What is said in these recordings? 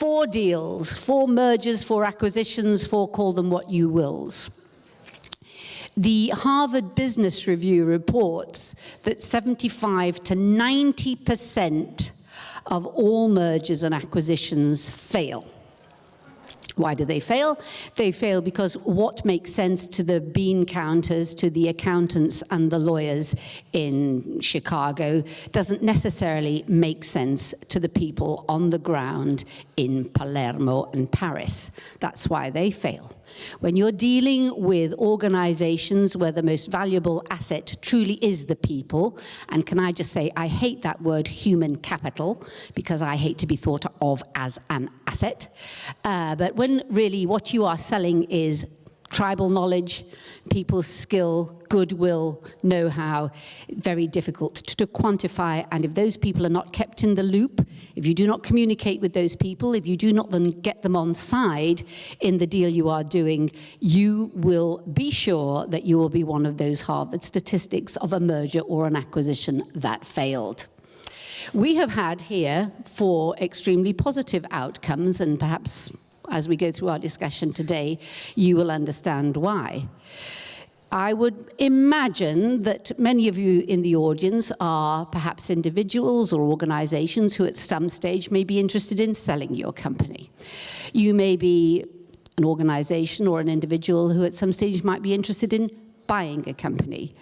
4 deals, 4 mergers, 4 acquisitions, 4 call them what you wills. The Harvard Business Review reports that 75 to 90% of all mergers and acquisitions fail. Why do they fail? They fail because what makes sense to the bean counters, to the accountants and the lawyers in Chicago doesn't necessarily make sense to the people on the ground in Palermo and Paris. That's why they fail. When you're dealing with organizations where the most valuable asset truly is the people, and can I just say, I hate that word human capital, because I hate to be thought of as an asset, but when really what you are selling is tribal knowledge, people's skill, goodwill, know-how, very difficult to quantify. And if those people are not kept in the loop, if you do not communicate with those people, if you do not then get them on side in the deal you are doing, you will be sure that you will be one of those Harvard statistics of a merger or an acquisition that failed. We have had here 4 extremely positive outcomes, and perhaps as we go through our discussion today, you will understand why. I would imagine that many of you in the audience are perhaps individuals or organizations who at some stage may be interested in selling your company. You may be an organization or an individual who at some stage might be interested in buying a company.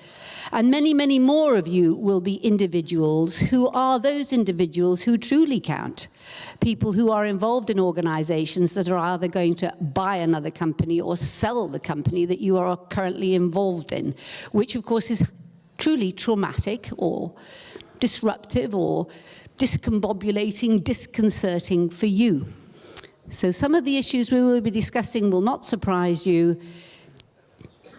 And many, many more of you will be individuals who are those individuals who truly count. People who are involved in organizations that are either going to buy another company or sell the company that you are currently involved in, which of course is truly traumatic or disruptive or discombobulating, disconcerting for you. So some of the issues we will be discussing will not surprise you.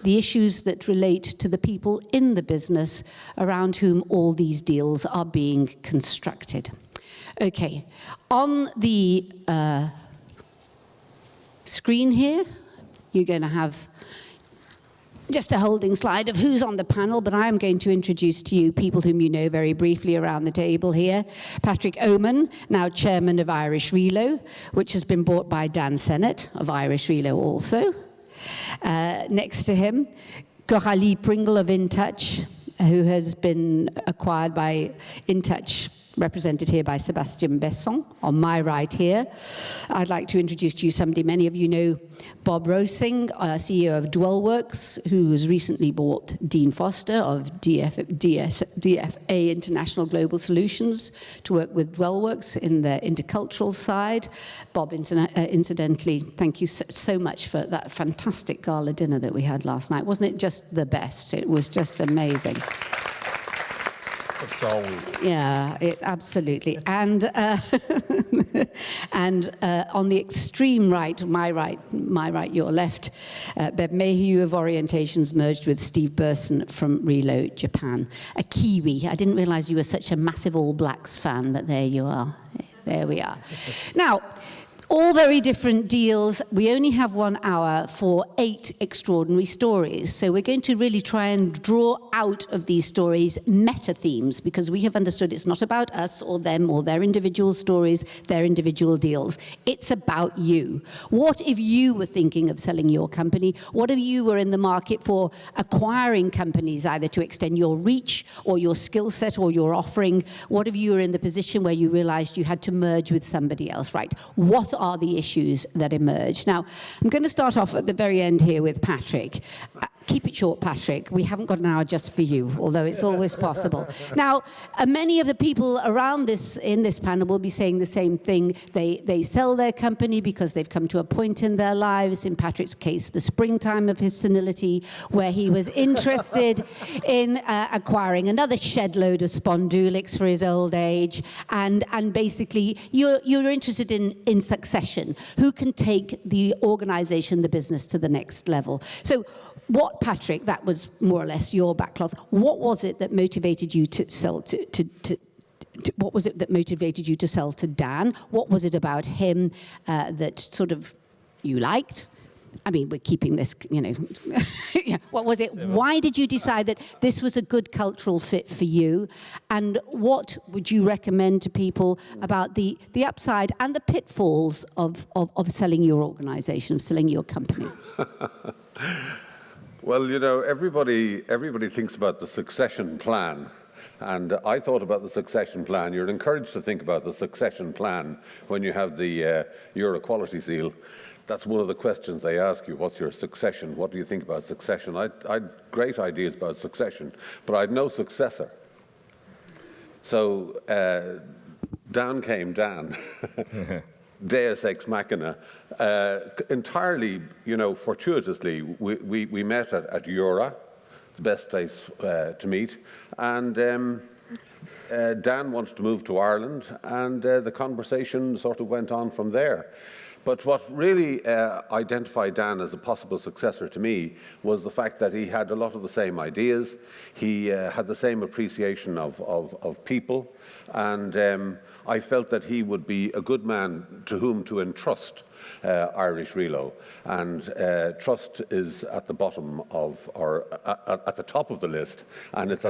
The issues that relate to the people in the business around whom all these deals are being constructed. Okay, on the screen here, you're going to have just a holding slide of who's on the panel, but I am going to introduce to you people whom you know very briefly around the table here. Patrick Oman, now chairman of IrishRelo, which has been bought by Dan Sennett of IrishRelo also. Next to him, Corallie Pringle of InTouch, who has been acquired by InTouch, represented here by Sebastien Besson, on my right here. I'd like to introduce to you somebody many of you know, Bob Rosing, CEO of Dwellworks, who has recently bought Dean Foster of DFA International Global Solutions to work with Dwellworks in the intercultural side. Bob, incidentally, thank you so much for that fantastic gala dinner that we had last night. Wasn't it just the best? It was just amazing. That's all we do. Yeah, absolutely. And on the extreme right, my right, your left, Bev Mayhew of Orientations merged with Steve Burson from ReloJapan. A Kiwi. I didn't realize you were such a massive All Blacks fan, but there you are. There we are. Now, all very different deals. We only have 1 hour for 8 extraordinary stories. So we're going to really try and draw out of these stories meta themes, because we have understood it's not about us or them or their individual stories, their individual deals. It's about you. What if you were thinking of selling your company? What if you were in the market for acquiring companies, either to extend your reach or your skill set or your offering? What if you were in the position where you realized you had to merge with somebody else, right? What are the issues that emerge? Now, I'm going to start off at the very end here with Patrick. Keep it short, Patrick. We haven't got an hour just for you, although it's always possible. Now, many of the people around in this panel will be saying the same thing. They sell their company because they've come to a point in their lives, in Patrick's case, the springtime of his senility, where he was interested in acquiring another shed load of spondulics for his old age. And basically, you're interested in succession. Who can take the organization, the business to the next level? So what, Patrick, that was more or less your backcloth. What was it that motivated you to sell what was it that motivated you to sell to Dan? What was it about him that sort of you liked? I mean, we're keeping this, yeah, what was it? Why did you decide that this was a good cultural fit for you? And what would you recommend to people about the upside and the pitfalls of selling your organization, of selling your company? Well, everybody thinks about the succession plan. And I thought about the succession plan. You're encouraged to think about the succession plan when you have the EuRA quality seal. That's one of the questions they ask you. What's your succession? What do you think about succession? I had great ideas about succession, but I had no successor. So Dan, Deus ex machina, entirely, fortuitously, we met at EuRA, the best place to meet, and Dan wanted to move to Ireland, and the conversation sort of went on from there. But what really identified Dan as a possible successor to me was the fact that he had a lot of the same ideas, he had the same appreciation of people, and I felt that he would be a good man to whom to entrust IrishRelo, and trust is at the bottom of, or at the top of the list, and it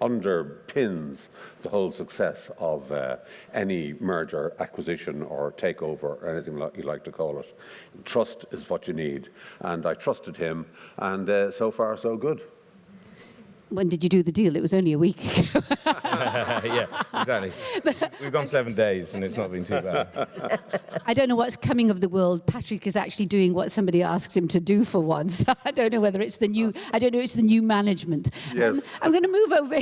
underpins the whole success of any merger, acquisition, or takeover, or anything like you like to call it. Trust is what you need, and I trusted him, and so far so good. When did you do the deal? It was only a week ago. Yeah, exactly. We've gone 7 days and it's not been too bad. I don't know what's coming of the world. Patrick is actually doing what somebody asks him to do for once. I don't know whether it's the new. I don't know. It's the new management. Yes. I'm going to move over.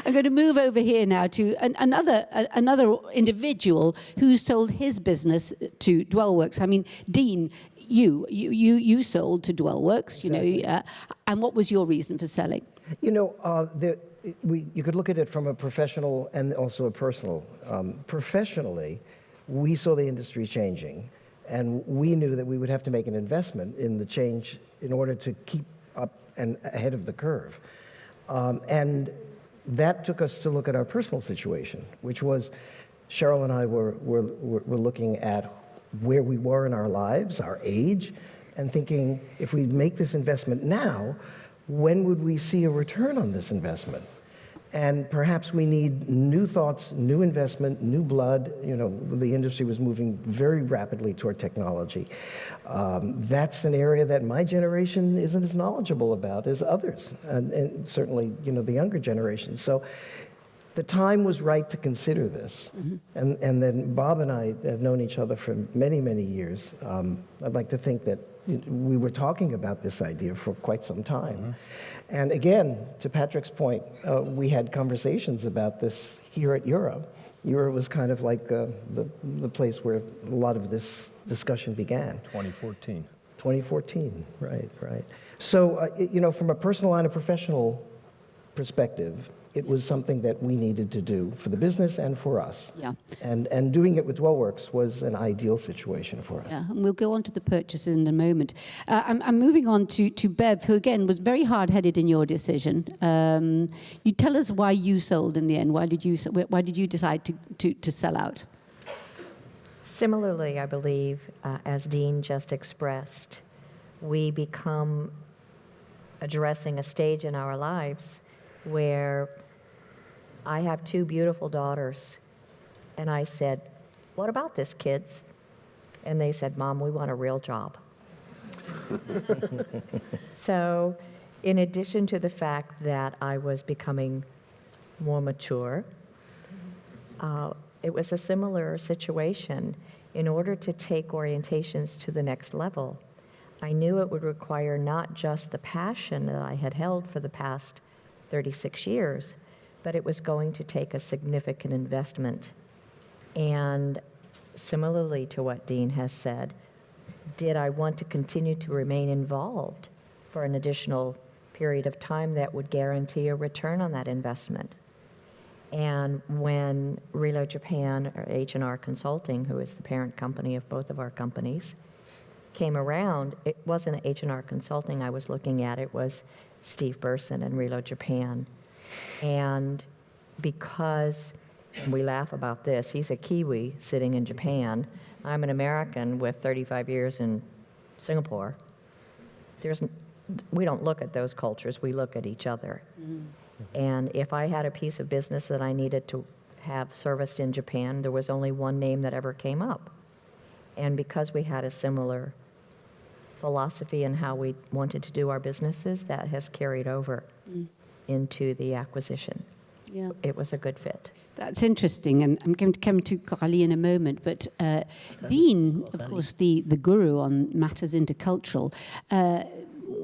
I'm going to move over here now to another individual who sold his business to Dwellworks. I mean, Dean, you sold to Dwellworks. Exactly. And what was your reason for selling? You could look at it from a professional and also a personal. Professionally, we saw the industry changing, and we knew that we would have to make an investment in the change in order to keep up and ahead of the curve. And that took us to look at our personal situation, which was Cheryl and I were looking at where we were in our lives, our age, and thinking, if we make this investment now, when would we see a return on this investment? And perhaps we need new thoughts, new investment, new blood. The industry was moving very rapidly toward technology. That's an area that my generation isn't as knowledgeable about as others, and certainly, the younger generation. So the time was right to consider this. Mm-hmm. And then Bob and I have known each other for many, many years. I'd like to think that we were talking about this idea for quite some time. Mm-hmm. And again, to Patrick's point, we had conversations about this here at EuRA. EuRA was kind of like the place where a lot of this discussion began. 2014. 2014, right. So, from a personal and a professional perspective, it was something that we needed to do for the business and for us. Yeah. And doing it with Dwellworks was an ideal situation for us. Yeah, and we'll go on to the purchases in a moment. I'm moving on to Bev, who again was very hard-headed in your decision. You tell us why you sold in the end. Why did you decide to sell out? Similarly, I believe, as Dean just expressed, we become addressing a stage in our lives where I have 2 beautiful daughters, and I said, "What about this, kids?" And they said, "Mom, we want a real job." So, in addition to the fact that I was becoming more mature, it was a similar situation. In order to take orientations to the next level, I knew it would require not just the passion that I had held for the past 36 years, but it was going to take a significant investment. And similarly to what Dean has said, did I want to continue to remain involved for an additional period of time that would guarantee a return on that investment? And when ReloJapan, or H&R Consulting, who is the parent company of both of our companies, came around, it wasn't H&R Consulting I was looking at, it was Steve Burson and ReloJapan. And because, and we laugh about this, he's a Kiwi sitting in Japan, I'm an American with 35 years in Singapore, we don't look at those cultures, we look at each other. And if I had a piece of business that I needed to have serviced in Japan, there was only one name that ever came up. And because we had a similar philosophy in how we wanted to do our businesses, that has carried over into the acquisition. Yeah. It was a good fit. That's interesting, and I'm going to come to Corallie in a moment, but Dean, of course, the guru on matters intercultural,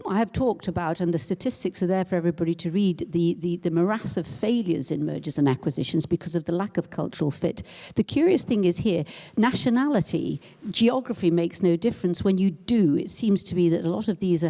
I have talked about, and the statistics are there for everybody to read, the morass of failures in mergers and acquisitions because of the lack of cultural fit. The curious thing is here, nationality, geography makes no difference when you do. It seems to be that a lot of these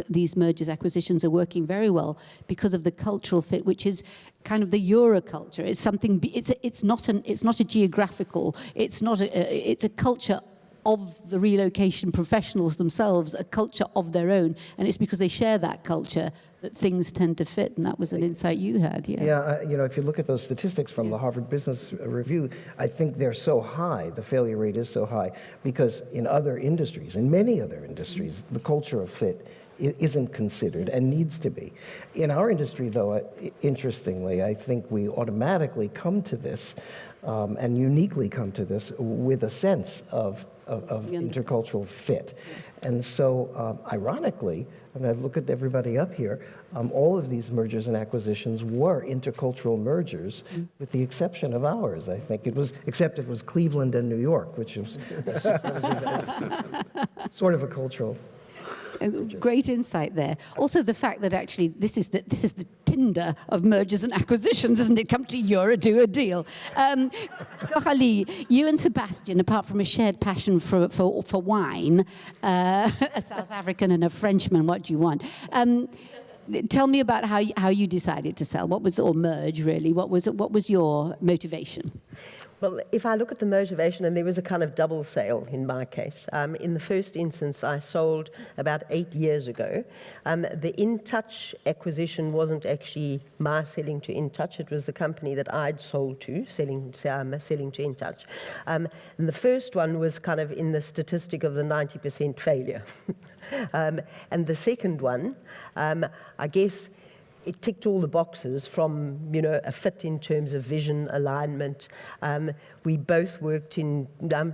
these mergers, acquisitions are working very well because of the cultural fit, which is kind of the EuRA culture. It's something. It's not a geographical. It's a culture of the relocation professionals themselves, a culture of their own, and it's because they share that culture that things tend to fit, and that was an insight you had, yeah. Yeah, if you look at those statistics from the Harvard Business Review, I think they're so high, the failure rate is so high, because in other industries, in many other industries, the culture of fit isn't considered and needs to be. In our industry, though, interestingly, I think we automatically come to this and uniquely come to this with a sense of intercultural fit. And so, ironically, when I look at everybody up here, all of these mergers and acquisitions were intercultural mergers, with the exception of ours, I think. Except it was Cleveland and New York, which was sort of a cultural. Great insight there. Also, the fact that actually this is the Tinder of mergers and acquisitions, isn't it? Come to EuRA, do a deal. Corallie, you and Sebastien, apart from a shared passion for wine, a South African and a Frenchman, what do you want? Tell me about how you decided to sell. Or merge, really? What was your motivation? Well, if I look at the motivation, and there was a kind of double sale in my case. In the first instance, I sold about 8 years ago. The InTouch acquisition wasn't actually my selling to InTouch. It was the company that I'd sold to, selling to InTouch. And the first one was kind of in the statistic of the 90% failure. And the second one, I guess, it ticked all the boxes from, a fit in terms of vision, alignment. We both worked in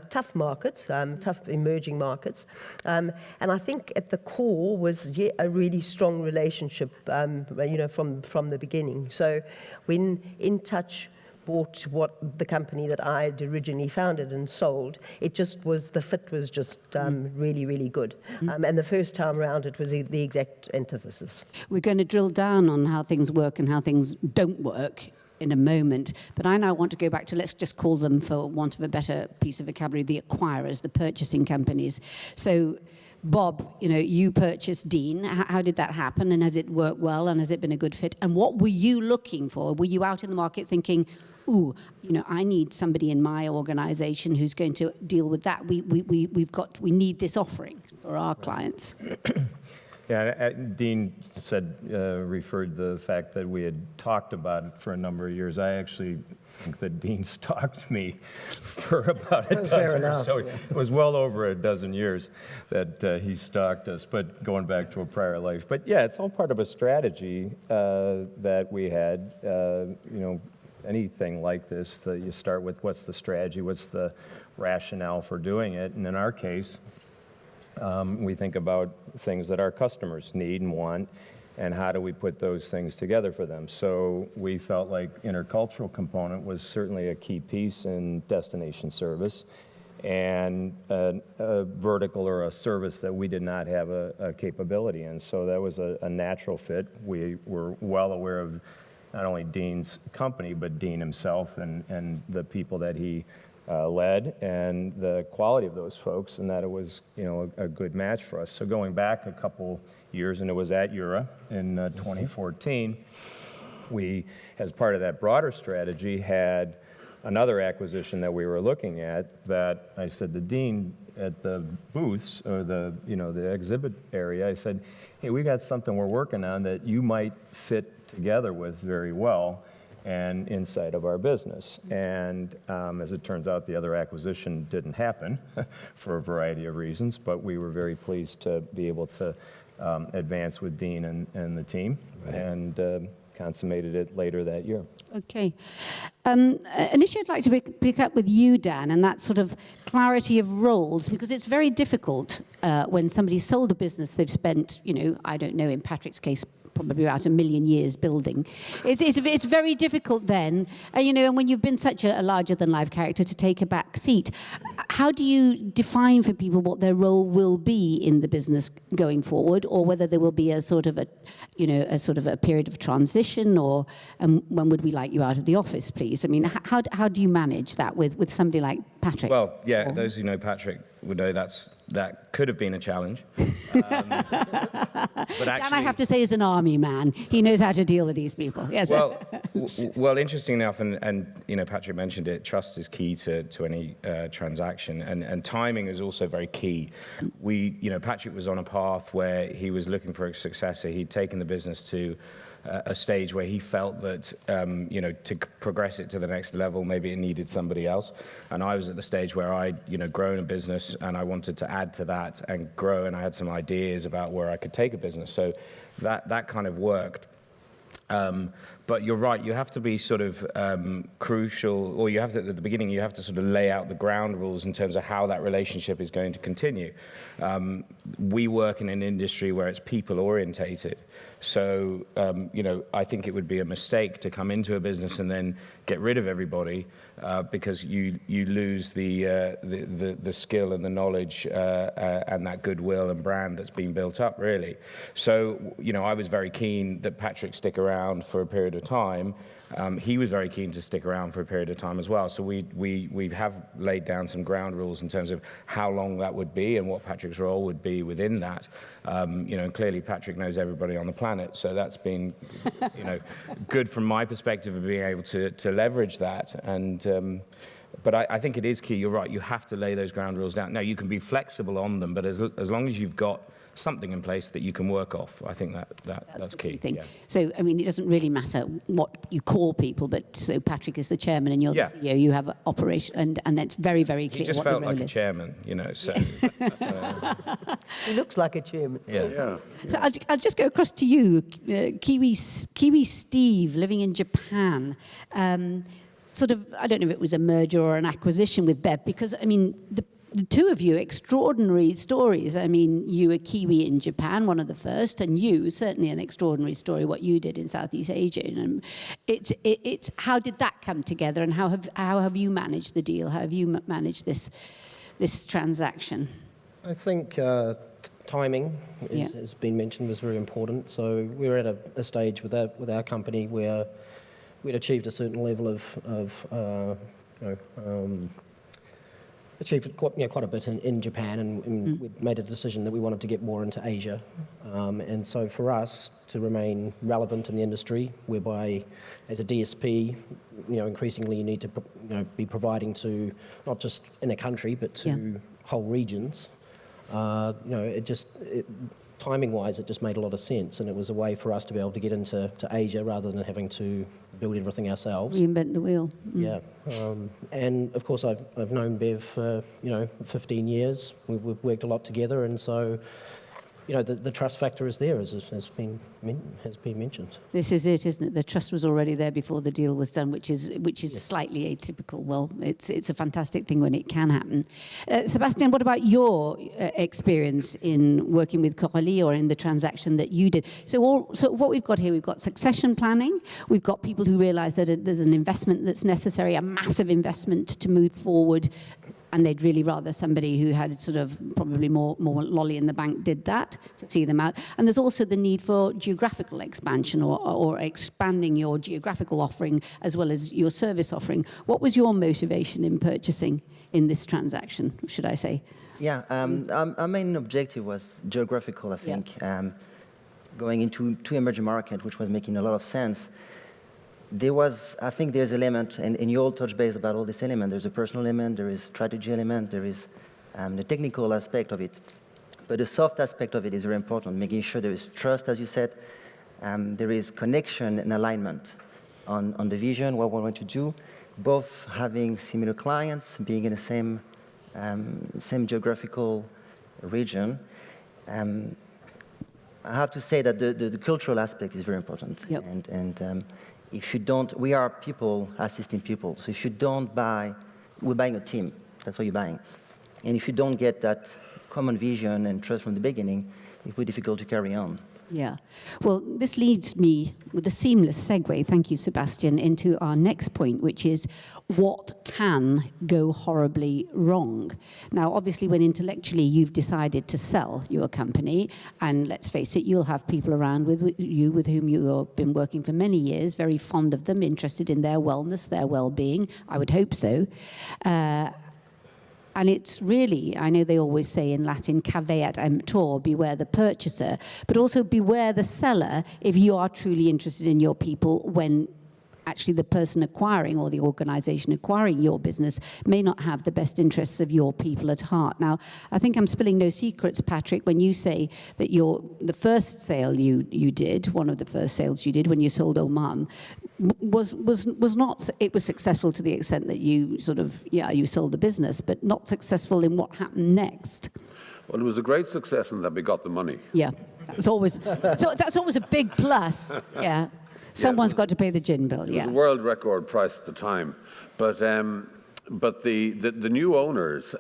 tough markets, tough emerging markets. And I think at the core was a really strong relationship, from the beginning. So when InTouch bought the company that I had originally founded and sold, the fit was just really, really good. And the first time around, it was the exact antithesis. We're going to drill down on how things work and how things don't work in a moment. But I now want to go back to, let's just call them, for want of a better piece of vocabulary, the acquirers, the purchasing companies. So, Bob, you purchased Dean. How did that happen? And has it worked well? And has it been a good fit? And what were you looking for? Were you out in the market thinking, I need somebody in my organization who's going to deal with that. We need this offering for our clients. Yeah, Dean referred to the fact that we had talked about it for a number of years. I actually think that Dean stalked me for about a dozen or so. Yeah. It was well over a dozen years that he stalked us, but going back to a prior life. But yeah, it's all part of a strategy that we had. Anything like this, that you start with what's the strategy, what's the rationale for doing it, and in our case, we think about things that our customers need and want, and how do we put those things together for them. So we felt like intercultural component was certainly a key piece in destination service, and a vertical or a service that we did not have a capability in. So that was a natural fit. We were well aware of not only Dean's company, but Dean himself and the people that he led, and the quality of those folks, and that it was, a good match for us. So going back a couple years, and it was at EuRA in 2014, we, as part of that broader strategy, had another acquisition that we were looking at that I said to Dean at the booths, or the exhibit area, I said, hey, we got something we're working on that you might fit together with very well. and insight of our business. And as it turns out, the other acquisition didn't happen for a variety of reasons, but we were very pleased to be able to advance with Dean and the team, and consummated it later that year. Okay. An issue I'd like to pick up with you, Dan, and that sort of clarity of roles, because it's very difficult when somebody's sold a business they've spent, I don't know, in Patrick's case, probably about 1 million years building. It's very difficult then, and when you've been such a larger-than-life character, to take a back seat. How do you define for people what their role will be in the business going forward, or whether there will be a sort of a period of transition, or when would we like you out of the office, please? I mean, how do you manage that with somebody like Patrick? Well, yeah, those who know Patrick would know that could have been a challenge. But actually, Dan, I have to say, is an army man. He knows how to deal with these people. Yes. Well, interesting enough, and Patrick mentioned it, trust is key to any transaction, and timing is also very key. Patrick was on a path where he was looking for a successor. He'd taken the business to a stage where he felt that, to progress it to the next level, maybe it needed somebody else. And I was at the stage where I'd, grown a business, and I wanted to add to that and grow, and I had some ideas about where I could take a business. So that kind of worked. But you're right, you have to be sort of crucial, or you have to, at the beginning, you have to sort of lay out the ground rules in terms of how that relationship is going to continue. We work in an industry where it's people orientated. So, I think it would be a mistake to come into a business and then get rid of everybody because you lose the skill and the knowledge and that goodwill and brand that's been built up, really. So, I was very keen that Patrick stick around for a period of time. He was very keen to stick around for a period of time as well. So we have laid down some ground rules in terms of how long that would be and what Patrick's role would be within that. And clearly Patrick knows everybody on the planet, so that's been, good from my perspective of being able to leverage that. And but I think it is key. You're right. You have to lay those ground rules down. Now you can be flexible on them, but as long as you've got something in place that you can work off, I think that's key. Thing. Yeah. So, I mean, it doesn't really matter what you call people, but so Patrick is the chairman and you're the CEO, you have operation, and it's very, very clear He just what the felt role like a is. chairman, so. He looks like a chairman. Yeah. So I'll just go across to you, Kiwi Steve, living in Japan. Sort of, I don't know if it was a merger or an acquisition with Bev, because, I mean, the two of you, extraordinary stories. I mean, you were Kiwi in Japan, one of the first, and you, certainly an extraordinary story, what you did in Southeast Asia. And it's how did that come together, and how have you managed the deal? How have you managed this transaction? I think timing, has been mentioned, was very important. So we were at a stage with our company where we'd achieved a certain level of achieved quite a bit in Japan, and we'd made a decision that we wanted to get more into Asia. And so for us to remain relevant in the industry, whereby as a DSP, increasingly you need to be providing to not just in a country, but to whole regions. Timing-wise, it just made a lot of sense, and it was a way for us to be able to get into Asia rather than having to build everything ourselves. Reinvent the wheel. Yeah, and of course I've known Bev for 15 years. We've worked a lot together, and so the trust factor is there, as has been mentioned. This is it, isn't it? The trust was already there before the deal was done, which is slightly atypical. Well, it's a fantastic thing when it can happen. Sebastien, what about your experience in working with Corallie or in the transaction that you did? So what we've got here, we've got succession planning. We've got people who realise that there's an investment that's necessary, a massive investment to move forward, and they'd really rather somebody who had sort of probably more lolly in the bank did that to see them out. And there's also the need for geographical expansion or expanding your geographical offering as well as your service offering. What was your motivation in purchasing in this transaction, should I say? Yeah, our main objective was geographical, I think. Going into two emerging markets, which was making a lot of sense. I think there's element, and you all touch base about all this element. There's a personal element, there is strategy element, there is the technical aspect of it. But the soft aspect of it is very important, making sure there is trust, as you said, there is connection and alignment. on the vision, what we want to do, both having similar clients, being in the same geographical region. I have to say that the cultural aspect is very important. Yep. And if you don't, we are people assisting people. So if you don't buy, we're buying a team. That's what you're buying. And if you don't get that common vision and trust from the beginning, it will be difficult to carry on. Yeah. Well, this leads me with a seamless segue, thank you, Sebastien, into our next point, which is what can go horribly wrong. Now, obviously, when intellectually you've decided to sell your company, and let's face it, you'll have people around with whom you've been working for many years, very fond of them, interested in their wellness, their well-being. I would hope so. And it's really, I know they always say in Latin, caveat emptor, beware the purchaser, but also beware the seller if you are truly interested in your people when actually the person acquiring or the organization acquiring your business may not have the best interests of your people at heart. Now, I think I'm spilling no secrets, Patrick, when you say that the first sale you did, one of the first sales you did when you sold Oman, was not, it was successful to the extent that you sort of, you sold the business, but not successful in what happened next. Well, it was a great success in that we got the money. Yeah, that's always a big plus. Yeah. Someone's got to pay the gin bill, It was a world record price at the time. But the new owners,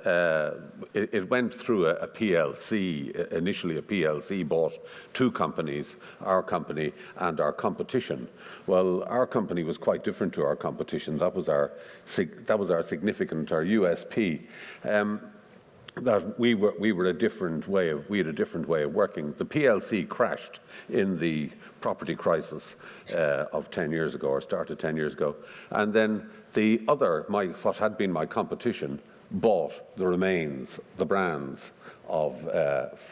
it went through a PLC. Initially, a PLC bought two companies, our company and our competition. Well, our company was quite different to our competition. That was our significant, our USP. That we had a different way of working. The PLC crashed in the property crisis of 10 years ago, or started 10 years ago, and then the other, what had been my competition, bought the remains, the brands of that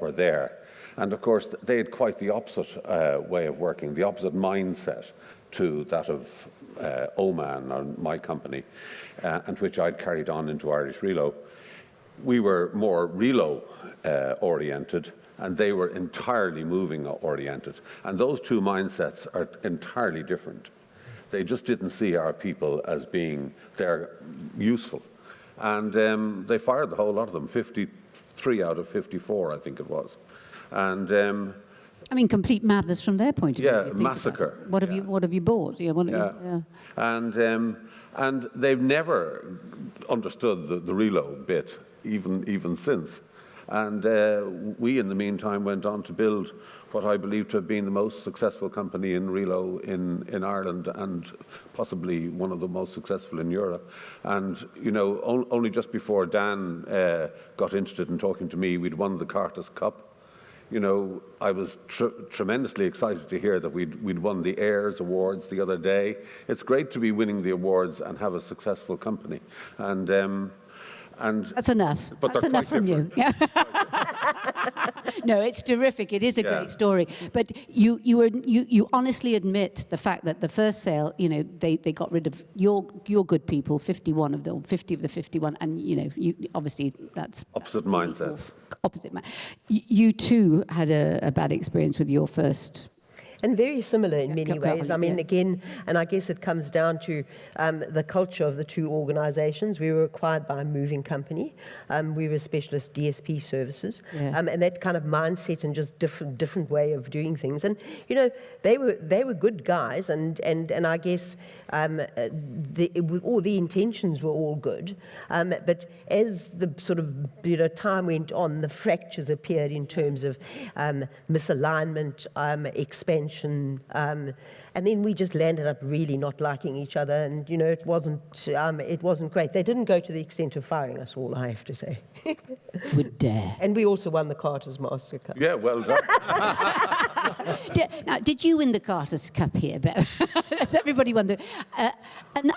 were there, and of course they had quite the opposite way of working, the opposite mindset to that of Oman, or my company, and which I'd carried on into IrishRelo. We were more Relo oriented, and they were entirely moving oriented. And those two mindsets are entirely different. They just didn't see our people as being useful. And they fired the whole lot of them, 53 out of 54, I think it was. And I mean, complete madness from their point of view. Yeah, massacre. What have you bought? And they've never understood the Relo bit, even since. And we, in the meantime, went on to build what I believe to have been the most successful company in Relo in Ireland, and possibly one of the most successful in EuRA. And, only just before Dan got interested in talking to me, we'd won the Cartus Cup. I was tremendously excited to hear that we'd won the Heirs Awards the other day. It's great to be winning the awards and have a successful company. And that's enough. That's enough from you. Yeah. No, it's terrific. It is a great story. But you honestly admit the fact that the first sale, they got rid of your good people, 51 of them, 50 of the 51, and you obviously that's opposite mindsets. Opposite. You too had a bad experience with your first. And very similar in many ways. I mean, again, and I guess it comes down to the culture of the two organizations. We were acquired by a moving company. We were specialist DSP services. And that kind of mindset and just different way of doing things. And, they were good guys, and I guess all the intentions were all good. But as the sort of, time went on, the fractures appeared in terms of misalignment, expansion, and then we just landed up really not liking each other, and it wasn't great. They didn't go to the extent of firing us all, I have to say. Would dare. And we also won the Carter's Master Cup. Yeah, well done. Now, did you win the Carter's Cup here, Bev? Has everybody won the...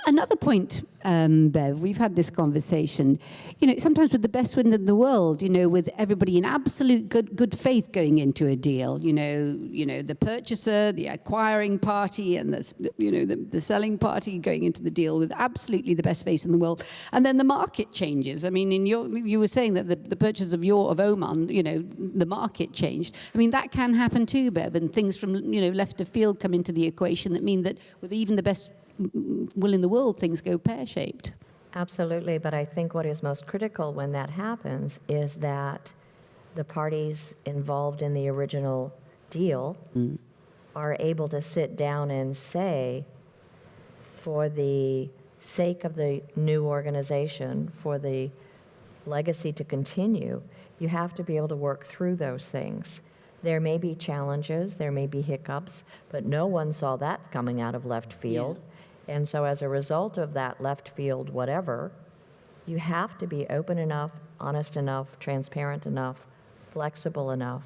another point, Bev, we've had this conversation, sometimes with the best wind in the world, with everybody in absolute good faith going into a deal, the purchaser, the acquiring party, and the selling party going into the deal with absolutely the best faith in the world, and then the market changes. I mean, you were saying that the purchase of Oman, the market changed. I mean, that can happen too, Bev. Bev, and things from, left of field come into the equation that mean that with even the best will in the world, things go pear-shaped. Absolutely, but I think what is most critical when that happens is that the parties involved in the original deal are able to sit down and say, for the sake of the new organization, for the legacy to continue, you have to be able to work through those things. There may be challenges, there may be hiccups, but no one saw that coming out of left field. And so as a result of that left field whatever, you have to be open enough, honest enough, transparent enough, flexible enough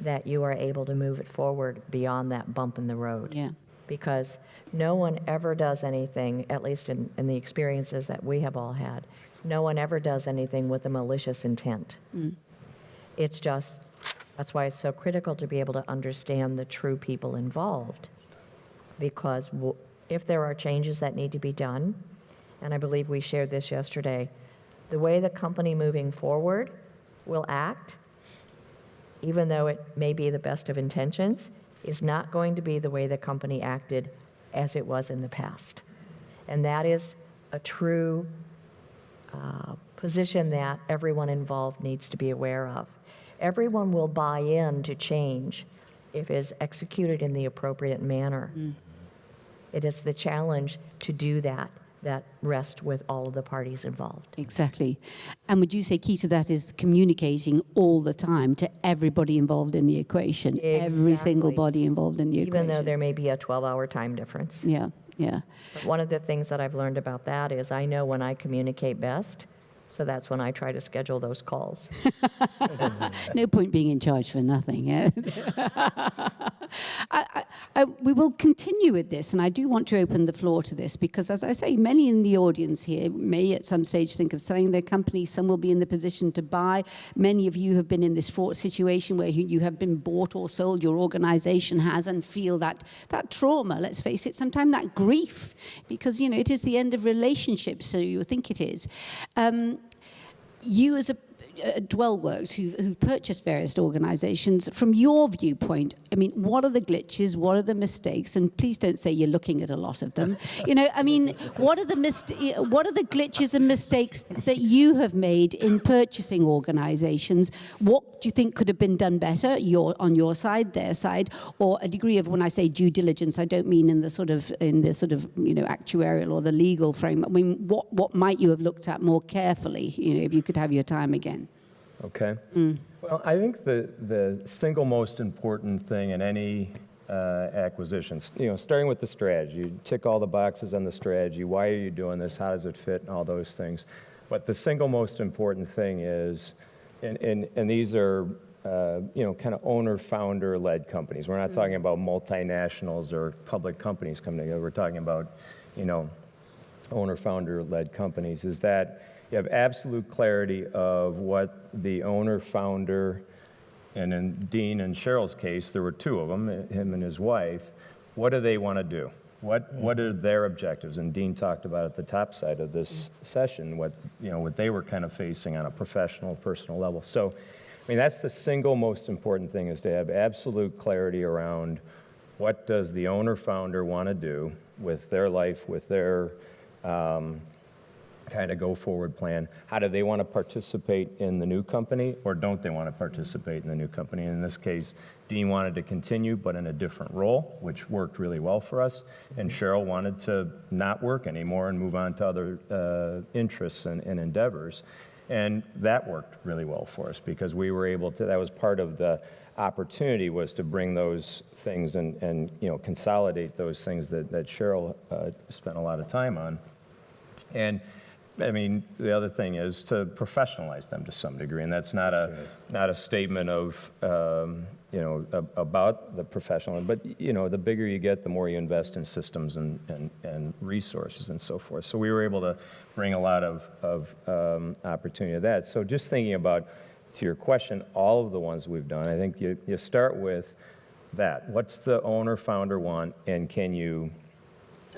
that you are able to move it forward beyond that bump in the road. Yeah. Because no one ever does anything, at least in the experiences that we have all had, no one ever does anything with a malicious intent. It's just, that's why it's so critical to be able to understand the true people involved. Because if there are changes that need to be done, and I believe we shared this yesterday, the way the company moving forward will act, even though it may be the best of intentions, is not going to be the way the company acted as it was in the past. And that is a true position that everyone involved needs to be aware of. Everyone will buy in to change if it is executed in the appropriate manner. It is the challenge to do that rests with all of the parties involved. Exactly. And would you say key to that is communicating all the time to everybody involved in the equation, every single Exactly. body involved in the equation? Even though there may be a 12-hour time difference. Yeah, yeah. But one of the things that I've learned about that is I know when I communicate best, so that's when I try to schedule those calls. No point being in charge for nothing. Yeah? We will continue with this, and I do want to open the floor to this because, as I say, many in the audience here may at some stage think of selling their company. Some will be in the position to buy. Many of you have been in this fraught situation where you have been bought or sold, your organization has, and feel that trauma, let's face it, sometimes that grief, because, it is the end of relationships, so you think it is. You as a Dwellworks, who've purchased various organizations, from your viewpoint, what are the glitches, what are the mistakes, and please don't say you're looking at a lot of them. What are the glitches and mistakes that you have made in purchasing organizations? What do you think could have been done better, on your side, their side, or a degree of, when I say due diligence, I don't mean in the sort of actuarial or the legal frame. What might you have looked at more carefully, if you could have your time again? Okay. Well, I think the single most important thing in any acquisitions, starting with the strategy, you tick all the boxes on the strategy. Why are you doing this? How does it fit? And all those things. But the single most important thing is, and these are kind of owner-founder-led companies. We're not talking about multinationals or public companies coming together. We're talking about, owner-founder-led companies. Is that you have absolute clarity of what the owner-founder, and in Dean and Cheryl's case, there were two of them, him and his wife. What do they want to do? What are their objectives? And Dean talked about at the top side of this session what they were kind of facing on a professional, personal level. So, that's the single most important thing, is to have absolute clarity around what does the owner-founder want to do with their life, with their kind of go-forward plan. How do they want to participate in the new company, or don't they want to participate in the new company? In this case, Dean wanted to continue, but in a different role, which worked really well for us, and Cheryl wanted to not work anymore and move on to other interests and endeavors. And that worked really well for us because we were able to, that was part of the opportunity, was to bring those things and consolidate those things that Cheryl spent a lot of time on. And the other thing is to professionalize them to some degree, and that's not a statement of about the professional, but the bigger you get, the more you invest in systems and resources and so forth. So we were able to bring a lot of opportunity to that. So just thinking about, to your question, all of the ones we've done, I think you start with that. What's the owner-founder want, and can you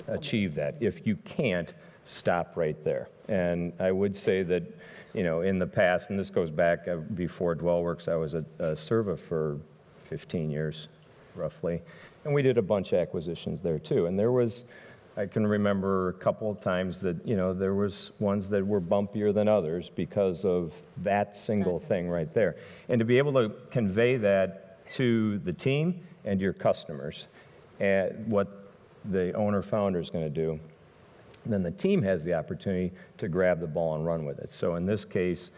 achieve that? If you can't, stop right there. And I would say that, in the past, and this goes back before Dwellworks, I was a server for 15 years. roughly. And we did a bunch of acquisitions there too. And there was, I can remember a couple of times that, there was ones that were bumpier than others because of that single thing right there. And to be able to convey that to the team and your customers, and what the owner-founder is going to do, then the team has the opportunity to grab the ball and run with it. So in this case,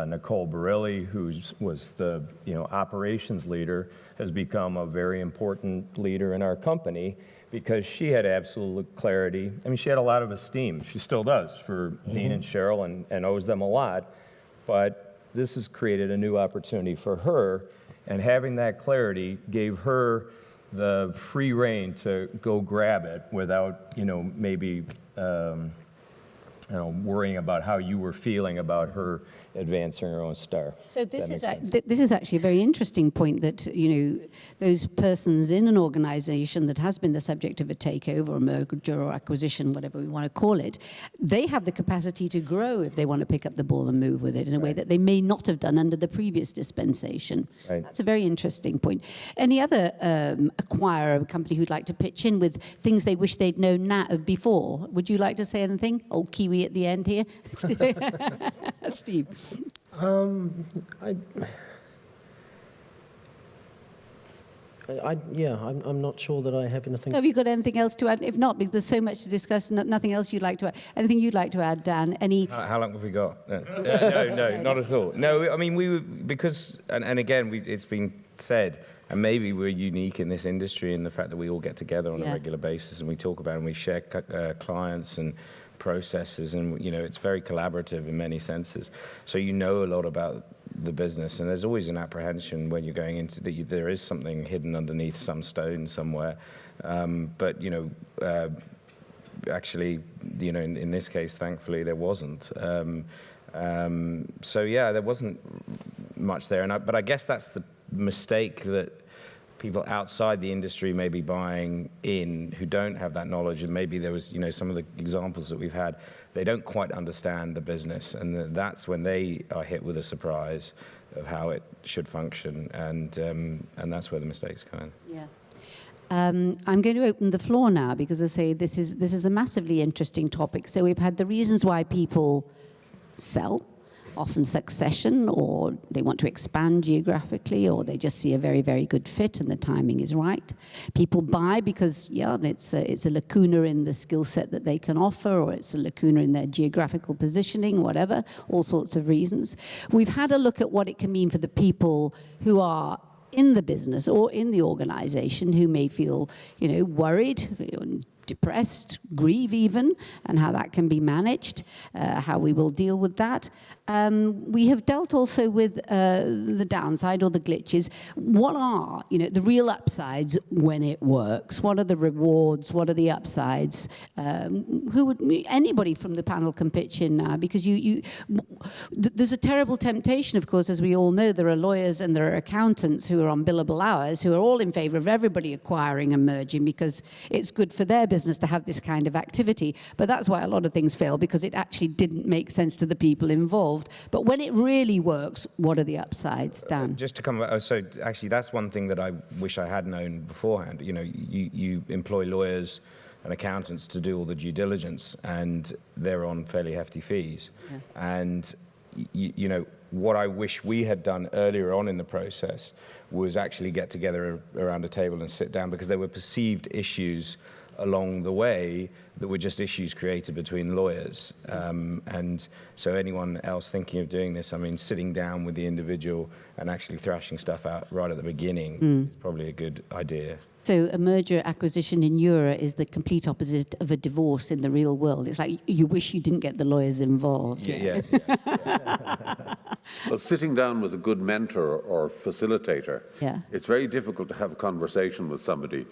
Nicole Beverly, who was the operations leader, has become a very important leader in our company because she had absolute clarity. I mean, she had a lot of esteem. She still does for Dean and Cheryl and owes them a lot. But this has created a new opportunity for her, and having that clarity gave her the free rein to go grab it without, maybe worrying about how you were feeling about her advancing her own star. So this is actually a very interesting point that, those persons in an organization that has been the subject of a takeover or merger or acquisition, whatever we want to call it, they have the capacity to grow if they want to pick up the ball and move with it in a way that they may not have done under the previous dispensation. Right. That's a very interesting point. Any other acquirer, a company who'd like to pitch in with things they wish they'd known before? Would you like to say anything? Old Kiwi at the end here. Steve. I'm not sure that I have anything. Have you got anything else to add? If not, because there's so much to discuss, nothing else you'd like to add. Anything you'd like to add, Dan? How long have we got? No, not at all. No, I mean, and again, it's been said, and maybe we're unique in this industry in the fact that we all get together on a regular basis and we talk about and we share clients and processes, and it's very collaborative in many senses. So a lot about the business, and there's always an apprehension when you're going into there is something hidden underneath some stone somewhere. But actually, in this case, thankfully, there wasn't. So yeah, there wasn't much there, but I guess that's the mistake that people outside the industry may be buying in who don't have that knowledge, and maybe there was, some of the examples that we've had, they don't quite understand the business, and that's when they are hit with a surprise of how it should function, and that's where the mistakes come in. Yeah. I'm going to open the floor now because I say this is a massively interesting topic. So we've had the reasons why people sell, often succession, or they want to expand geographically, or they just see a very, very good fit and the timing is right. People buy because, it's a lacuna in the skill set that they can offer, or it's a lacuna in their geographical positioning, whatever, all sorts of reasons. We've had a look at what it can mean for the people who are in the business or in the organization who may feel, worried, depressed, grieve even, and how that can be managed, how we will deal with that. We have dealt also with the downside or the glitches. What are, the real upsides when it works? What are the rewards? What are the upsides? Anybody from the panel can pitch in now, because there's a terrible temptation, of course, as we all know. There are lawyers and there are accountants who are on billable hours who are all in favor of everybody acquiring and merging because it's good for their business to have this kind of activity. But that's why a lot of things fail, because it actually didn't make sense to the people involved. But when it really works, what are the upsides, Dan? Just to come back, so actually that's one thing that I wish I had known beforehand. You employ lawyers and accountants to do all the due diligence, and they're on fairly hefty fees. Yeah. And what I wish we had done earlier on in the process was actually get together around a table and sit down, because there were perceived issues along the way that were just issues created between lawyers. And so anyone else thinking of doing this, sitting down with the individual and actually thrashing stuff out right at the beginning is probably a good idea. So a merger acquisition in EuRA is the complete opposite of a divorce in the real world. It's like you wish you didn't get the lawyers involved. Yes. Well, sitting down with a good mentor or facilitator, it's very difficult to have a conversation with somebody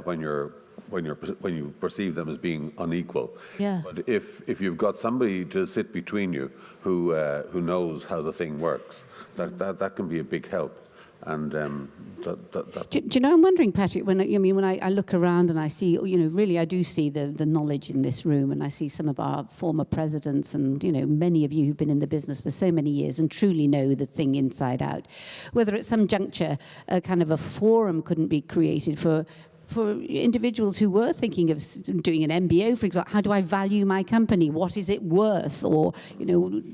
when you perceive them as being unequal. Yeah. But if you've got somebody to sit between you who knows how the thing works, that can be a big help. And Do you know, I'm wondering, Patrick, when I look around and I see, really I do see the knowledge in this room, and I see some of our former presidents and, many of you who've been in the business for so many years and truly know the thing inside out. Whether at some juncture a kind of a forum couldn't be created for individuals who were thinking of doing an MBO, for example. How do I value my company? What is it worth? Or,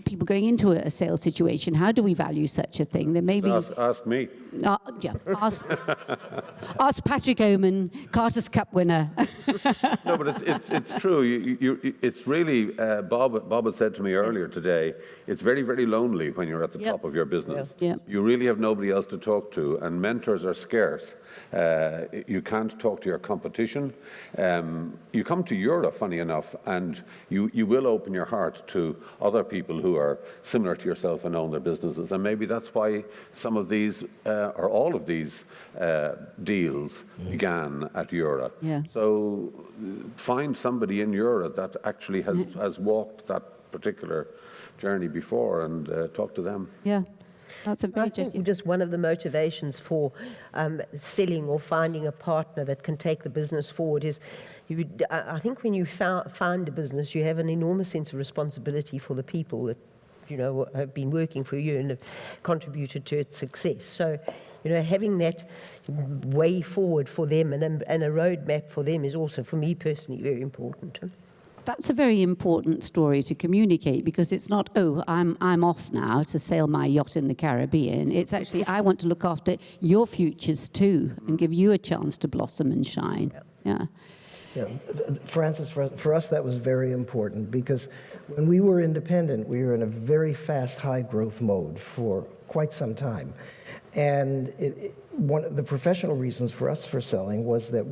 people going into a sales situation, how do we value such a thing? There may be... Ask me. Ask Patrick Oman, Carter's Cup winner. No, but it's true. It's really, Bob had said to me earlier today, it's very, very lonely when you're at the top of your business. Yeah. You really have nobody else to talk to, and mentors are scarce. You can't talk to your competition. You come to EuRA, funny enough, and you will open your heart to other people who are similar to yourself and own their businesses. And maybe that's why some of these, or all of these deals began at EuRA. Yeah. So find somebody in EuRA that actually has walked that particular journey before and talk to them. Yeah. That's a very I think just one of the motivations for selling or finding a partner that can take the business forward is, I think when you find a business, you have an enormous sense of responsibility for the people that, have been working for you and have contributed to its success. So, having that way forward for them and a roadmap for them is also, for me personally, very important. That's a very important story to communicate, because it's not, I'm off now to sail my yacht in the Caribbean. It's actually, I want to look after your futures too and give you a chance to blossom and shine. Yeah. Francis, for us that was very important, because when we were independent, we were in a very fast, high growth mode for quite some time. And one of the professional reasons for us for selling was that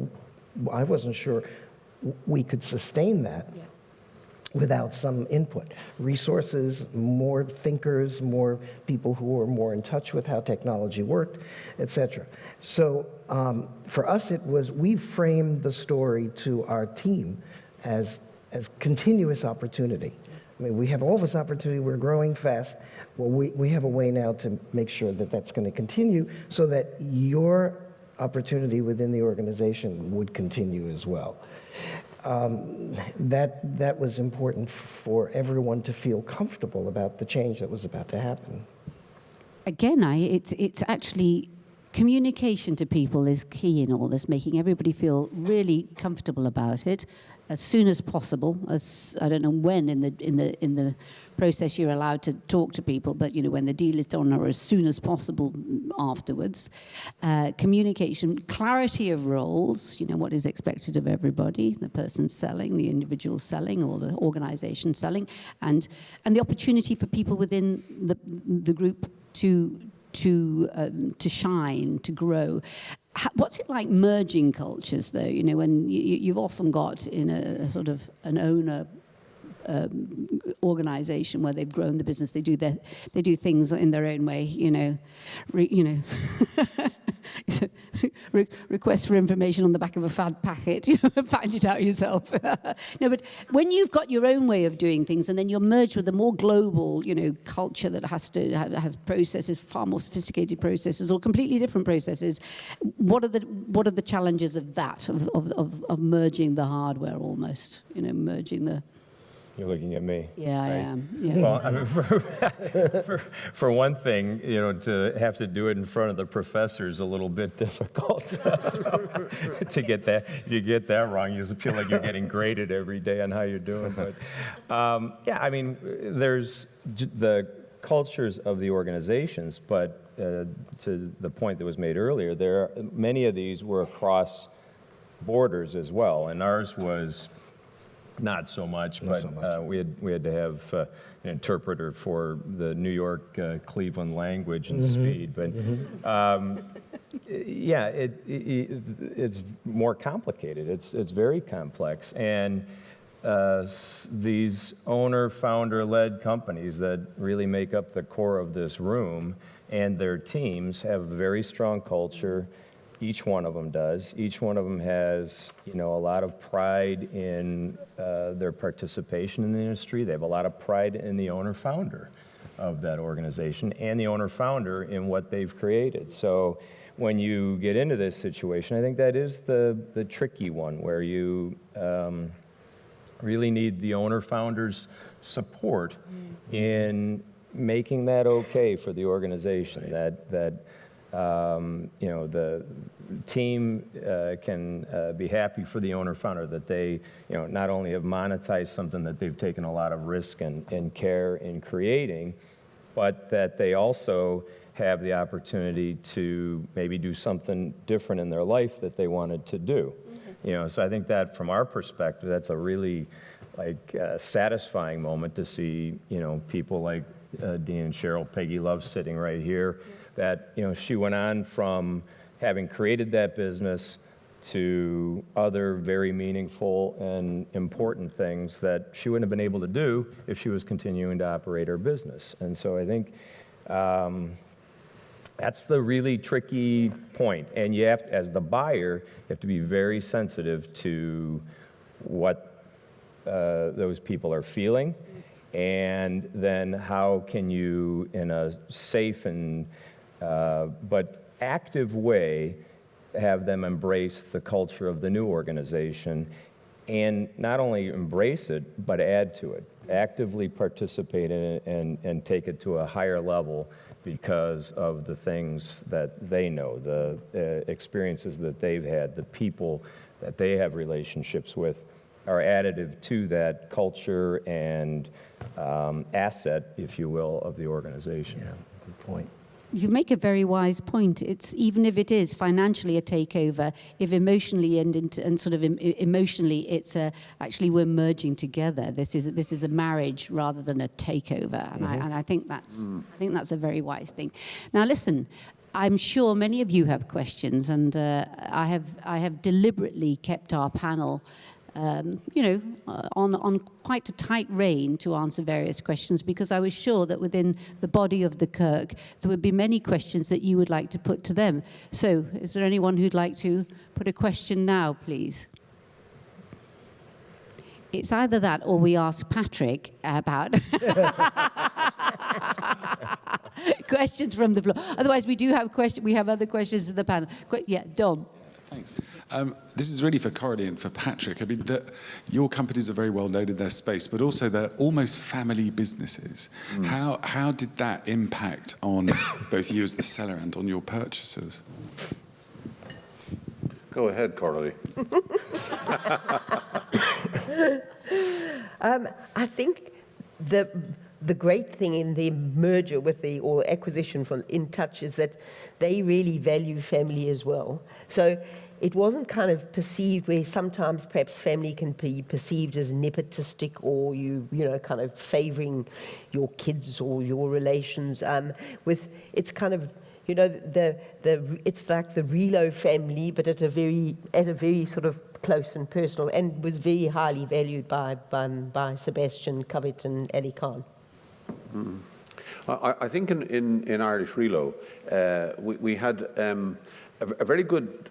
I wasn't sure we could sustain that without some input. Resources, more thinkers, more people who were more in touch with how technology worked, etc. So for us, it was, we framed the story to our team as continuous opportunity. I mean, we have all this opportunity, we're growing fast. Well, we have a way now to make sure that that's going to continue, so that your opportunity within the organization would continue as well. That was important for everyone to feel comfortable about the change that was about to happen. Again, it's actually communication to people is key in all this, making everybody feel really comfortable about it as soon as possible. As I don't know when in the process you're allowed to talk to people, but when the deal is done, or as soon as possible afterwards. Communication, clarity of roles, what is expected of everybody, the person selling, the individual selling, or the organization selling, and the opportunity for people within the group to shine, to grow. What's it like merging cultures, though? When you've often got in a sort of an owner organization where they've grown the business, they do things in their own way. Request for information on the back of a fad packet. Find it out yourself. No, but when you've got your own way of doing things, and then you're merged with a more global, culture that has processes, far more sophisticated processes, or completely different processes. What are the challenges of that, of merging the hardware almost? Merging the. You're looking at me. Yeah, right? I am. Yeah. Well, I mean, for one thing, to have to do it in front of the professor is a little bit difficult. To get that wrong, you feel like you're getting graded every day on how you're doing. But I mean, there's the cultures of the organizations, but to the point that was made earlier, many of these were across borders as well, and ours was. Not so much, but we had to have an interpreter for the New York, Cleveland language and speed. But it's more complicated. It's very complex, and these owner-founder-led companies that really make up the core of this room and their teams have a very strong culture. Each one of them does. Each one of them has, a lot of pride in their participation in the industry. They have a lot of pride in the owner-founder. of that organization and the owner-founder in what they've created. So when you get into this situation, I think that is the tricky one, where you really need the owner-founder's support in making that okay for the organization, that you know, the team can be happy for the owner-founder, that they, you know, not only have monetized something that they've taken a lot of risk and care in creating, but that they also have the opportunity to maybe do something different in their life that they wanted to do. You know, so I think that from our perspective, that's a really satisfying moment to see, you know, people like Dean and Cheryl, Peggy Love sitting right here, that, you know, she went on from having created that business to other very meaningful and important things that she wouldn't have been able to do if she was continuing to operate her business. And so I think that's the really tricky point. And you have to, as the buyer, you have to be very sensitive to what those people are feeling, and then how can you, in a safe and but active way, have them embrace the culture of the new organization, and not only embrace it, but add to it, actively participate in it, and take it to a higher level because of the things that they know, the experiences that they've had, the people that they have relationships with are additive to that culture and asset, if you will, of the organization. Yeah, good point. You make a very wise point. It's, even if it is financially a takeover, if emotionally and sort of emotionally, it's actually we're merging together. This is a marriage rather than a takeover, and I think that's a very wise thing. Now listen, I'm sure many of you have questions, and I have deliberately kept our panel on quite a tight rein to answer various questions, because I was sure that within the body of the Kirk there would be many questions that you would like to put to them. So is there anyone who'd like to put a question now, please? It's either that or we ask Patrick about questions from the floor. Otherwise, we do have questions. We have other questions to the panel. Yeah, Dom. Thanks. This is really for Corallie and for Patrick. I mean, your companies are very well known in their space, but also they're almost family businesses. How did that impact on both you as the seller and on your purchasers? Go ahead, Corallie. I think the great thing in the merger with or acquisition from InTouch is that they really value family as well. So it wasn't kind of perceived where sometimes perhaps family can be perceived as nepotistic, or you know, kind of favoring your kids or your relations. It's kind of, you know, it's like the Relo family, but at a very sort of close and personal, and was very highly valued by Sebastien, Covet, and Ali Khan. I think in IrishRelo, we had a very good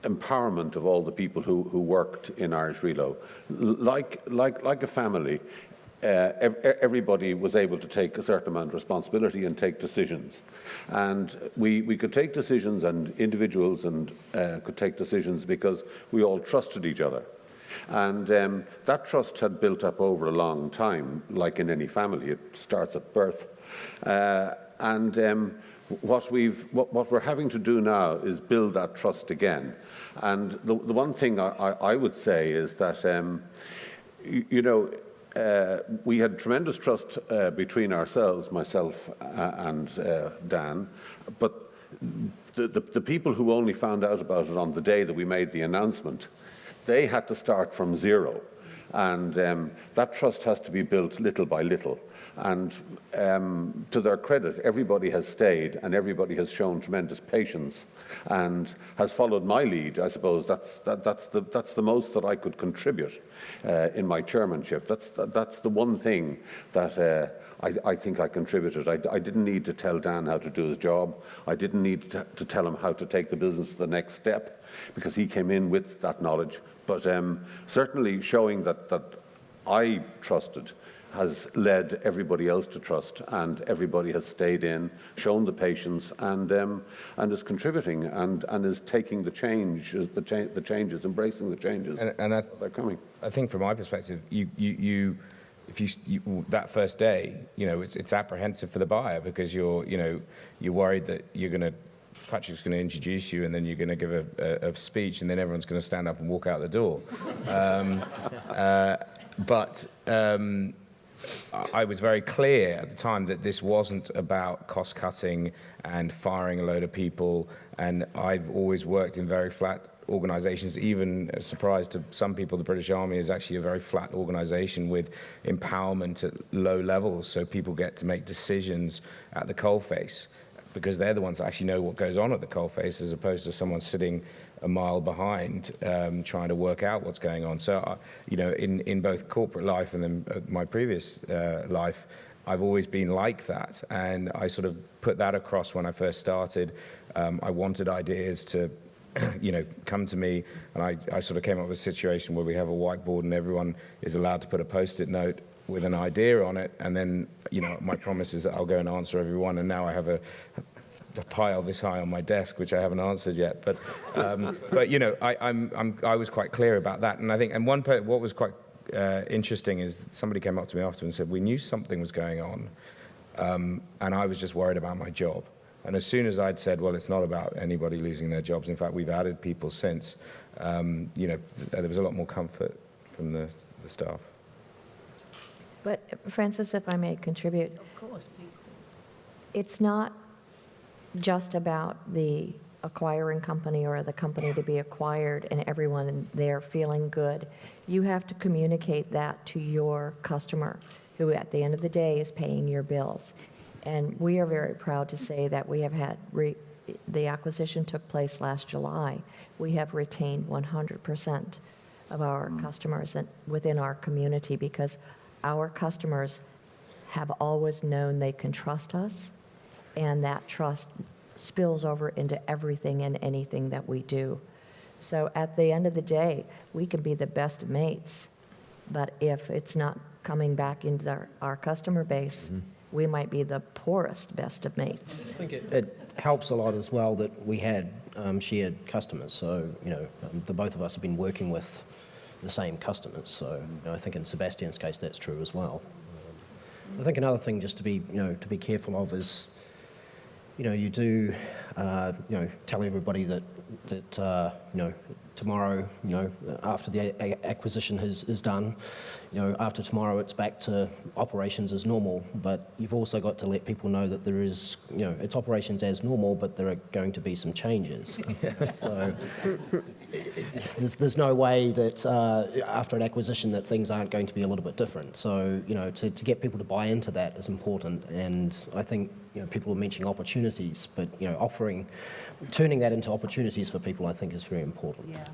empowerment of all the people who worked in IrishRelo. Like a family, everybody was able to take a certain amount of responsibility and take decisions. And we could take decisions, and individuals could take decisions because we all trusted each other. And that trust had built up over a long time, like in any family. It starts at birth. What we're having to do now is build that trust again. And the one thing I would say is that, we had tremendous trust between ourselves, myself and Dan, but the people who only found out about it on the day that we made the announcement, they had to start from zero. And that trust has to be built little by little. And to their credit, everybody has stayed, and everybody has shown tremendous patience and has followed my lead. I suppose that's the most that I could contribute in my chairmanship. That's the one thing that I think I contributed. I didn't need to tell Dan how to do his job. I didn't need to tell him how to take the business to the next step, because he came in with that knowledge. But certainly showing that I trusted has led everybody else to trust, and everybody has stayed in, shown the patience, and is contributing and is taking the change, the changes, embracing the changes that are coming. I think from my perspective, if you that first day, it's apprehensive for the buyer because you're worried that Patrick's going to introduce you, and then you're going to give a speech, and then everyone's going to stand up and walk out the door. But I was very clear at the time that this wasn't about cost cutting and firing a load of people. And I've always worked in very flat organizations. Even a surprise to some people, the British Army is actually a very flat organization with empowerment at low levels, so people get to make decisions at the coalface because they're the ones that actually know what goes on at the coalface, as opposed to someone sitting a mile behind trying to work out what's going on. So, in both corporate life and then my previous life, I've always been like that. And I sort of put that across when I first started. I wanted ideas to, come to me. And I sort of came up with a situation where we have a whiteboard and everyone is allowed to put a Post-it note with an idea on it. And then, my promise is that I'll go and answer everyone. And now I have a pile this high on my desk, which I haven't answered yet. But I was quite clear about that. And I think, what was quite interesting is somebody came up to me after and said, we knew something was going on, and I was just worried about my job. And as soon as I'd said, well, it's not about anybody losing their jobs. In fact, we've added people since. There was a lot more comfort from the staff. But Francis, if I may contribute. Of course, please do. It's not just about the acquiring company or the company to be acquired and everyone there feeling good. You have to communicate that to your customer, who at the end of the day is paying your bills. And we are very proud to say that we have had, the acquisition took place last July. We have retained 100% of our customers within our community because our customers have always known they can trust us, and that trust spills over into everything and anything that we do. So at the end of the day, we can be the best of mates, but if it's not coming back into our customer base, we might be the poorest best of mates. I think it helps a lot as well that we had shared customers. So, the both of us have been working with the same customers. So, I think in Sebastian's case, that's true as well. I think another thing just to be careful of is, you do, tell everybody that tomorrow, after the acquisition is done, after tomorrow it's back to operations as normal. But you've also got to let people know that there is, it's operations as normal, but there are going to be some changes. So there's no way that after an acquisition that things aren't going to be a little bit different. So, to get people to buy into that is important. And I think, people are mentioning opportunities, but, turning that into opportunities for people, I think, is very important. Yeah.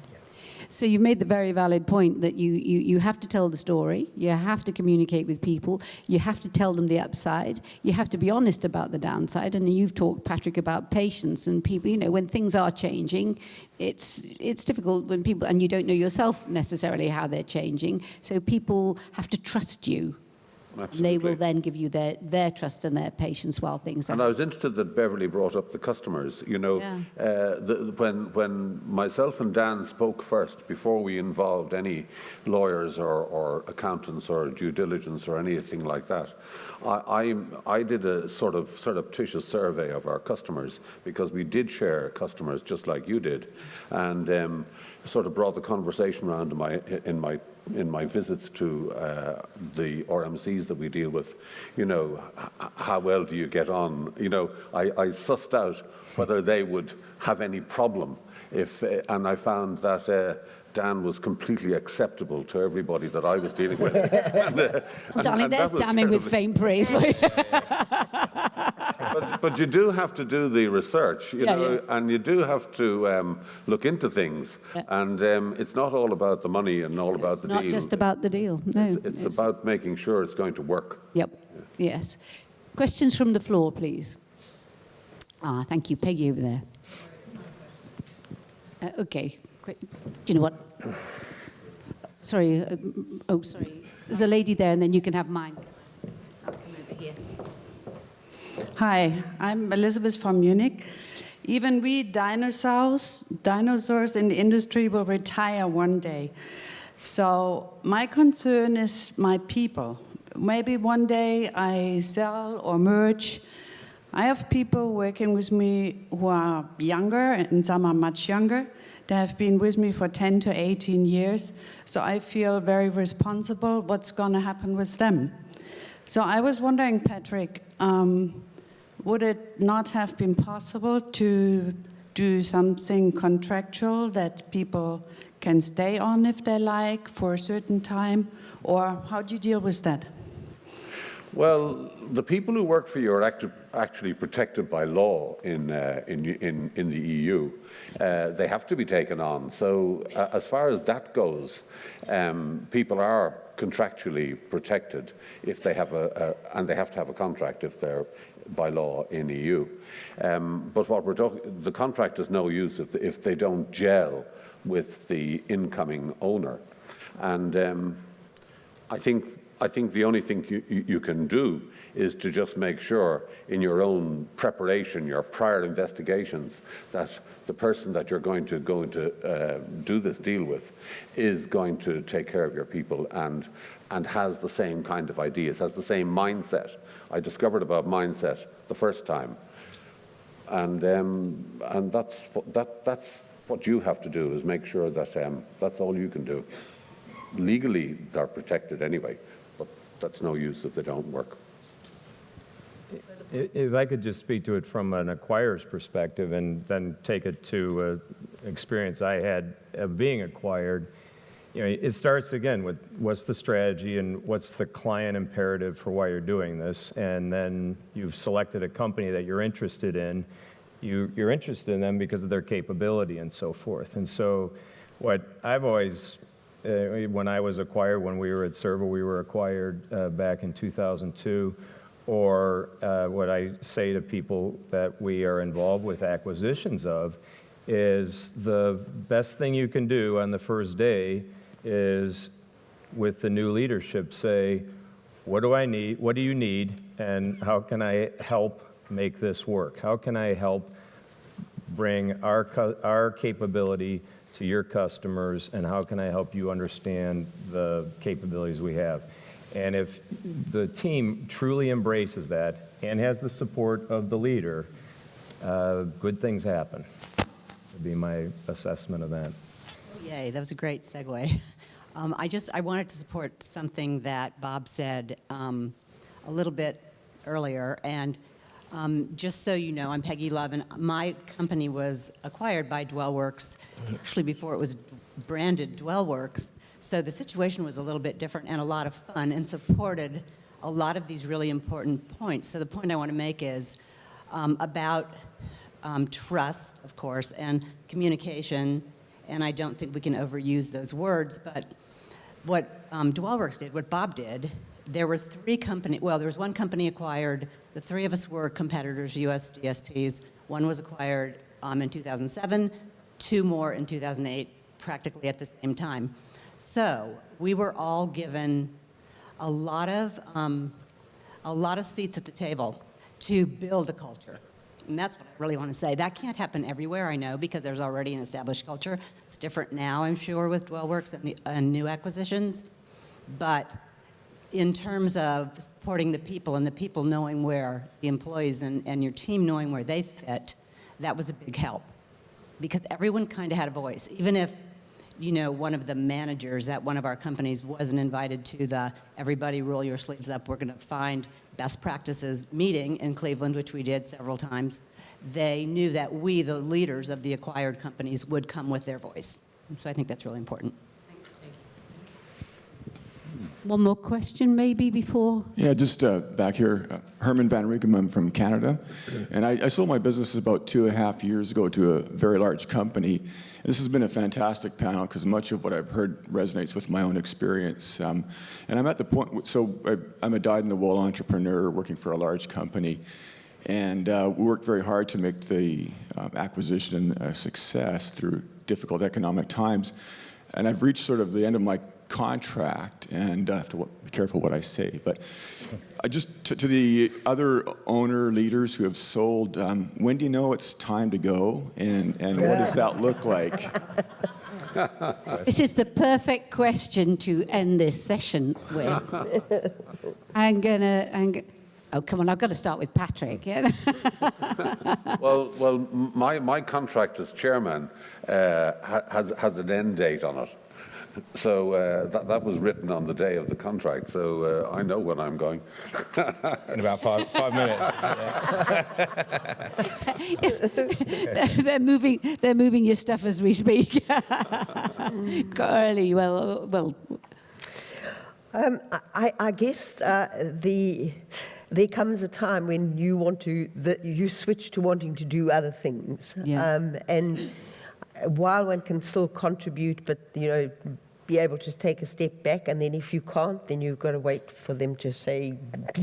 So you've made the very valid point that you have to tell the story, you have to communicate with people, you have to tell them the upside, you have to be honest about the downside, and you've talked, Patrick, about patience and people, when things are changing, it's difficult when people, and you don't know yourself necessarily how they're changing, so people have to trust you. Absolutely. They will then give you their trust and their patience while things are. And I was interested that Beverly brought up the customers. When myself and Dan spoke first, before we involved any lawyers or accountants or due diligence or anything like that, I did a sort of surreptitious survey of our customers, because we did share customers just like you did, and sort of brought the conversation around in my visits to the RMCs that we deal with. How well do you get on? I sussed out whether they would have any problem and I found that Dan was completely acceptable to everybody that I was dealing with. Darling, there's damning with faint praise. But you do have to do the research, and you do have to look into things. Yeah. And it's not all about the money and all about the deal. It's not just about the deal, no. It's about making sure it's going to work. Yep, yes. Questions from the floor, please. Thank you. Peggy over there. Okay. Do you know what? Sorry. Sorry. There's a lady there, and then you can have mine. I'll come over here. Hi, I'm Elizabeth from Munich. Even we dinosaurs in the industry will retire one day. So my concern is my people. Maybe one day I sell or merge. I have people working with me who are younger, and some are much younger. They have been with me for 10 to 18 years. So I feel very responsible what's going to happen with them. So I was wondering, Patrick, would it not have been possible to do something contractual that people can stay on if they like for a certain time? Or how do you deal with that? Well, the people who work for you are actually protected by law in the EU. They have to be taken on. So as far as that goes, people are contractually protected if they have and they have to have a contract if they're by law in EU. But what we're talking, the contract is no use if they don't gel with the incoming owner. And I think the only thing you can do is to just make sure in your own preparation, your prior investigations, that the person that you're going to do this deal with is going to take care of your people and has the same kind of ideas, has the same mindset. I discovered about mindset the first time, and that's what you have to do, is make sure that that's all you can do. Legally, they're protected anyway, but that's no use if they don't work. If I could just speak to it from an acquirer's perspective and then take it to an experience I had of being acquired, it starts again with what's the strategy and what's the client imperative for why you're doing this, and then you've selected a company that you're interested in. You're interested in them because of their capability and so forth. And so what I've always, when I was acquired, when we were at Servo, we were acquired back in 2002, or what I say to people that we are involved with acquisitions of, is the best thing you can do on the first day is, with the new leadership, say, what do I need, what do you need, and how can I help make this work? How can I help bring our capability to your customers, and how can I help you understand the capabilities we have? And if the team truly embraces that and has the support of the leader, good things happen. Would be my assessment of that. Yay, that was a great segue. I wanted to support something that Bob said a little bit earlier. And just so you know, I'm Peggy Love, and my company was acquired by Dwellworks, actually before it was branded Dwellworks. So the situation was a little bit different and a lot of fun, and supported a lot of these really important points. So the point I want to make is about trust, of course, and communication. And I don't think we can overuse those words, but what Dwellworks did, what Bob did, there were three companies, well, there was one company acquired. The three of us were competitors, US DSPs. One was acquired in 2007, two more in 2008, practically at the same time. So we were all given a lot of seats at the table to build a culture. And that's what I really want to say. That can't happen everywhere, I know, because there's already an established culture. It's different now, I'm sure, with Dwellworks and new acquisitions. But in terms of supporting the people and the people knowing where, the employees and your team knowing where they fit, that was a big help. Because everyone kind of had a voice. Even if, one of the managers at one of our companies wasn't invited to the everybody roll your sleeves up, we're going to find best practices meeting in Cleveland, which we did several times, they knew that we, the leaders of the acquired companies, would come with their voice. So I think that's really important. One more question maybe before? Yeah, just back here, Herman Van Riegem, I'm from Canada. And I sold my business about 2.5 years ago to a very large company. And this has been a fantastic panel because much of what I've heard resonates with my own experience. And I'm at the point, so I'm a dyed-in-the-wool entrepreneur working for a large company. And we worked very hard to make the acquisition a success through difficult economic times. And I've reached sort of the end of my contract, and I have to be careful what I say, but just to the other owner leaders who have sold, when do you know it's time to go, and what does that look like? This is the perfect question to end this session with. Oh, come on, I've got to start with Patrick. Yeah? Well, my contract as chairman has an end date on it. So that was written on the day of the contract, so I know when I'm going. In about five minutes. They're moving your stuff as we speak. Corallie, well. I guess there comes a time when you switch to wanting to do other things. Yeah. And while one can still contribute, but be able to take a step back, and then if you can't, then you've got to wait for them to say, I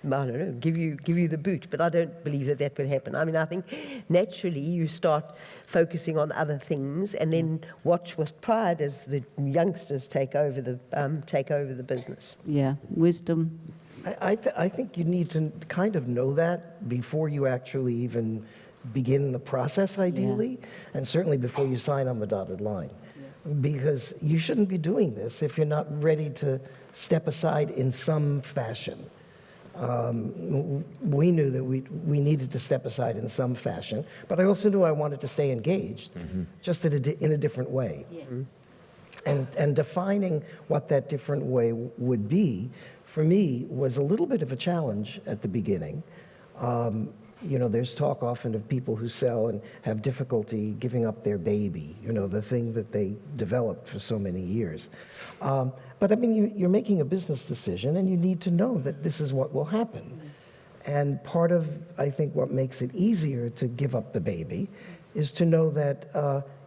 don't know, give you the boot. But I don't believe that will happen. I mean, I think naturally you start focusing on other things, and then watch with pride as the youngsters take over the business. Yeah, wisdom. I think you need to kind of know that before you actually even begin the process, ideally, and certainly before you sign on the dotted line. Because you shouldn't be doing this if you're not ready to step aside in some fashion. We knew that we needed to step aside in some fashion, but I also knew I wanted to stay engaged, just in a different way. Yeah. And defining what that different way would be, for me, was a little bit of a challenge at the beginning. There's talk often of people who sell and have difficulty giving up their baby, the thing that they developed for so many years. But I mean, you're making a business decision, and you need to know that this is what will happen. And part of, I think, what makes it easier to give up the baby is to know that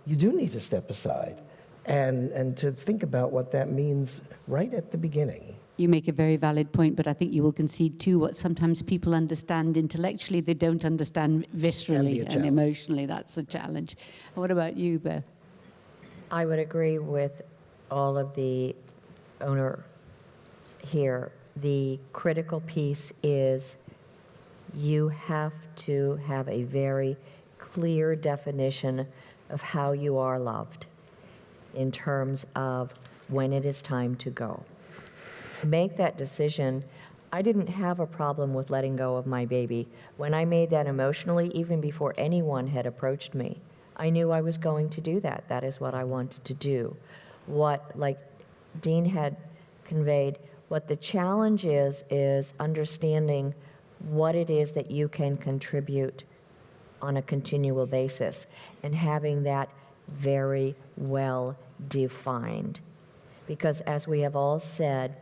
you do need to step aside and to think about what that means right at the beginning. You make a very valid point, but I think you will concede too what sometimes people understand intellectually, they don't understand viscerally and emotionally. That's a challenge. What about you, Bev? I would agree with all of the owner here. The critical piece is you have to have a very clear definition of how you are loved in terms of when it is time to go. Make that decision. I didn't have a problem with letting go of my baby. When I made that emotionally, even before anyone had approached me, I knew I was going to do that. That is what I wanted to do. What, like Dean had conveyed, what the challenge is understanding what it is that you can contribute on a continual basis and having that very well defined. Because as we have all said,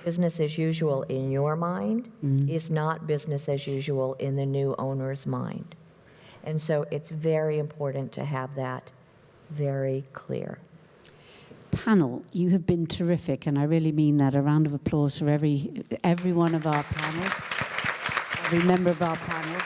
business as usual in your mind is not business as usual in the new owner's mind. And so it's very important to have that very clear. Panel, you have been terrific, and I really mean that. A round of applause for every one of our panel, every member of our panel.